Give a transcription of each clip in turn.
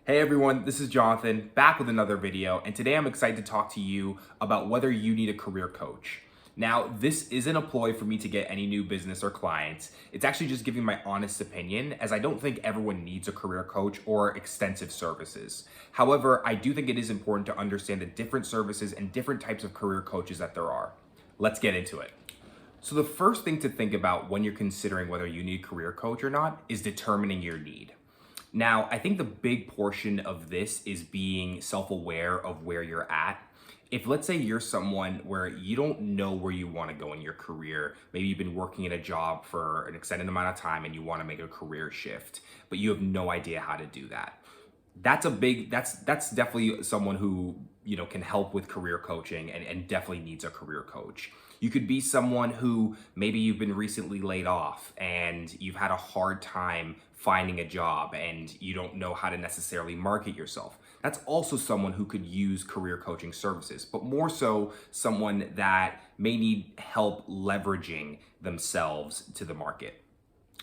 Hey everyone, this is Jonathan, back with another video, and today I'm excited to talk to you about whether you need a career coach. Now, this isn't a ploy for me to get any new business or clients. It's actually just giving my honest opinion, as I don't think everyone needs a career coach or extensive services. However, I do think it is important to understand the different services and different types of career coaches that there are. Let's get into it. So the first thing to think about when you're considering whether you need a career coach or not is determining your need. Now, I think the big portion of this is being self-aware of where you're at. If let's say you're someone where you don't know where you want to go in your career, maybe you've been working in a job for an extended amount of time and you want to make a career shift, but you have no idea how to do that. That's definitely someone who, can help with career coaching and definitely needs a career coach. You could be someone who maybe you've been recently laid off and you've had a hard time finding a job and you don't know how to necessarily market yourself. That's also someone who could use career coaching services, but more so someone that may need help leveraging themselves to the market.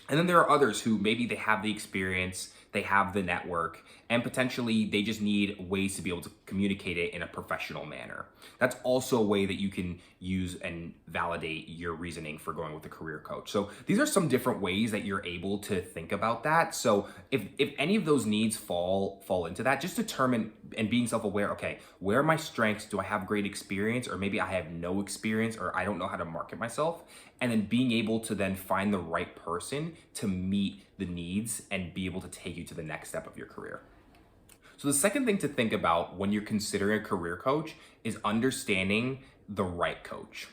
And then there are others who maybe they have the experience, they have the network, and potentially they just need ways to be able to communicate it in a professional manner. That's also a way that you can use and validate your reasoning for going with a career coach. So these are some different ways that you're able to think about that. So if any of those needs fall into that, just determine and being self-aware, okay, where are my strengths? Do I have great experience? Or maybe I have no experience or I don't know how to market myself. And then being able to then find the right person to meet the needs and be able to take you to the next step of your career. So the second thing to think about when you're considering a career coach is understanding the right coach.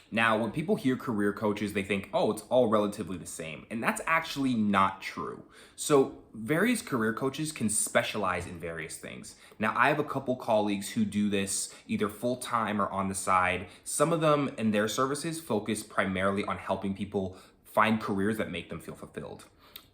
Now, when people hear career coaches, they think, oh, it's all relatively the same. And that's actually not true. So various career coaches can specialize in various things. Now, I have a couple colleagues who do this either full-time or on the side. Some of them in their services focus primarily on helping people find careers that make them feel fulfilled.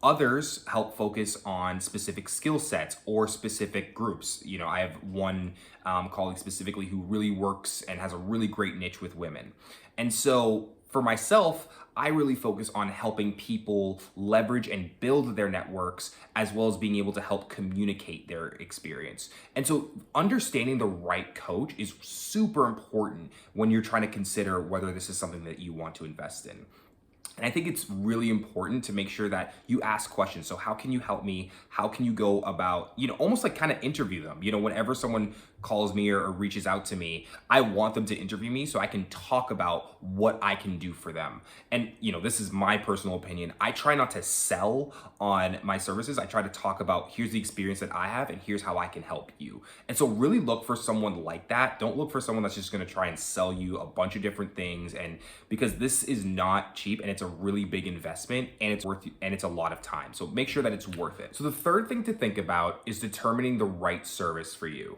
Others help focus on specific skill sets or specific groups. I have one colleague specifically who really works and has a really great niche with women. And so for myself, I really focus on helping people leverage and build their networks, as well as being able to help communicate their experience. And so understanding the right coach is super important when you're trying to consider whether this is something that you want to invest in. And I think it's really important to make sure that you ask questions. So how can you help me? How can you go about, almost like kind of interview them? Whenever someone calls me or reaches out to me, I want them to interview me so I can talk about what I can do for them. And, this is my personal opinion. I try not to sell on my services. I try to talk about here's the experience that I have and here's how I can help you. And so really look for someone like that. Don't look for someone that's just going to try and sell you a bunch of different things. And because this is not cheap and it's a really big investment and it's a lot of time. So make sure that it's worth it. So the third thing to think about is determining the right service for you.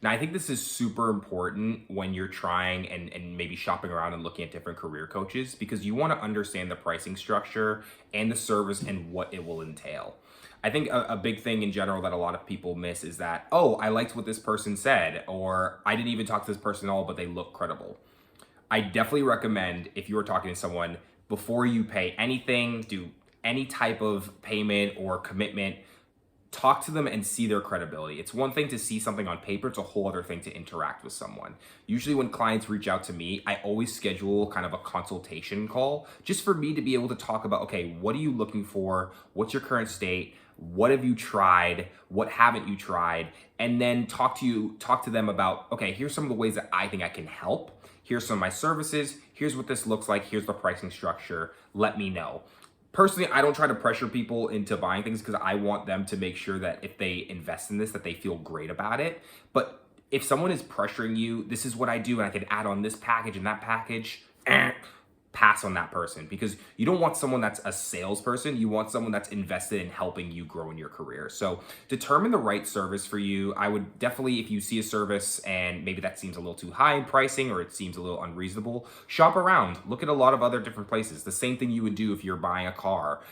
Now, I think this is super important when you're trying and maybe shopping around and looking at different career coaches, because you want to understand the pricing structure and the service and what it will entail. I think a big thing in general that a lot of people miss is that, oh, I liked what this person said, or I didn't even talk to this person at all, but they look credible. I definitely recommend, if you are talking to someone, before you pay anything, do any type of payment or commitment, talk to them and see their credibility. It's one thing to see something on paper, it's a whole other thing to interact with someone. Usually when clients reach out to me, I always schedule kind of a consultation call just for me to be able to talk about, okay, what are you looking for? What's your current state? What have you tried? What haven't you tried? And then talk to them about, okay, here's some of the ways that I think I can help. Here's some of my services. Here's what this looks like. Here's the pricing structure. Let me know. Personally, I don't try to pressure people into buying things because I want them to make sure that if they invest in this, that they feel great about it. But if someone is pressuring you, this is what I do and I can add on this package and that package, pass on that person, because you don't want someone that's a salesperson. You want someone that's invested in helping you grow in your career. So determine the right service for you. I would definitely, if you see a service and maybe that seems a little too high in pricing or it seems a little unreasonable, shop around, look at a lot of other different places. The same thing you would do if you're buying a car,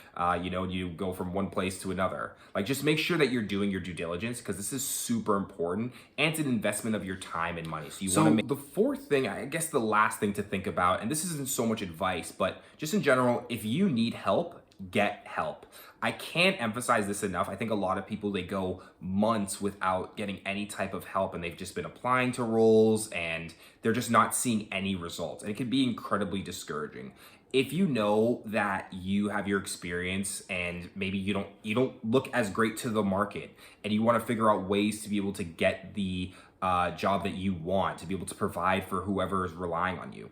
you go from one place to another. Like, just make sure that you're doing your due diligence, because this is super important and it's an investment of your time and money. So you want to make the fourth thing, I guess the last thing to think about, and this isn't so much advice, but just in general, if you need help, get help. I can't emphasize this enough. I think a lot of people, they go months without getting any type of help, and they've just been applying to roles and they're just not seeing any results. And it can be incredibly discouraging. If you know that you have your experience and maybe you don't look as great to the market, and you want to figure out ways to be able to get the job that you want, to be able to provide for whoever is relying on you,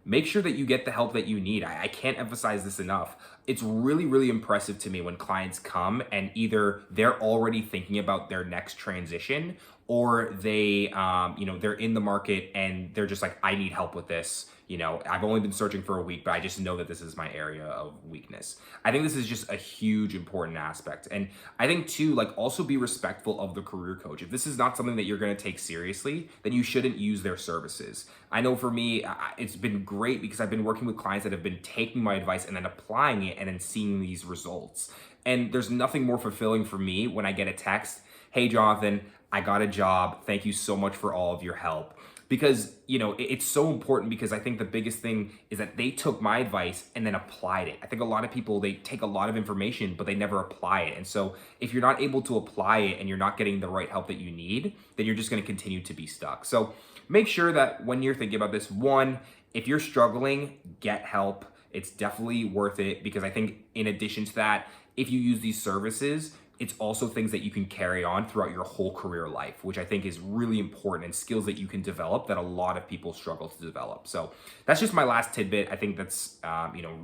make sure that you get the help that you need. I can't emphasize this enough. It's really, really impressive to me when clients come and either they're already thinking about their next transition, or they're in the market and they're just like, I need help with this. I've only been searching for a week, but I just know that this is my area of weakness. I think this is just a huge, important aspect. And I think too, like, also be respectful of the career coach. If this is not something that you're going to take seriously, then you shouldn't use their services. I know for me, it's been great because I've been working with clients that have been taking my advice and then applying it and then seeing these results. And there's nothing more fulfilling for me when I get a text, hey, Jonathan, I got a job. Thank you so much for all of your help. Because, it's so important, because I think the biggest thing is that they took my advice and then applied it. I think a lot of people, they take a lot of information, but they never apply it. And so if you're not able to apply it and you're not getting the right help that you need, then you're just going to continue to be stuck. So make sure that when you're thinking about this, one, if you're struggling, get help. It's definitely worth it, because I think in addition to that, if you use these services, it's also things that you can carry on throughout your whole career life, which I think is really important, and skills that you can develop that a lot of people struggle to develop. So that's just my last tidbit. I think that's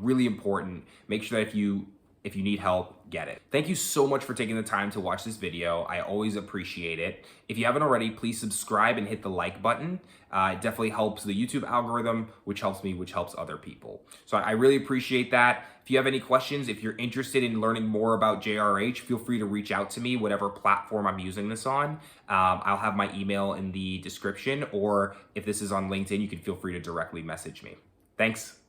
really important. Make sure that if you need help, get it. Thank you so much for taking the time to watch this video. I always appreciate it. If you haven't already, please subscribe and hit the like button. It definitely helps the YouTube algorithm, which helps me, which helps other people. So I really appreciate that. If you have any questions, if you're interested in learning more about JRH, feel free to reach out to me, whatever platform I'm using this on. I'll have my email in the description, or if this is on LinkedIn, you can feel free to directly message me. Thanks.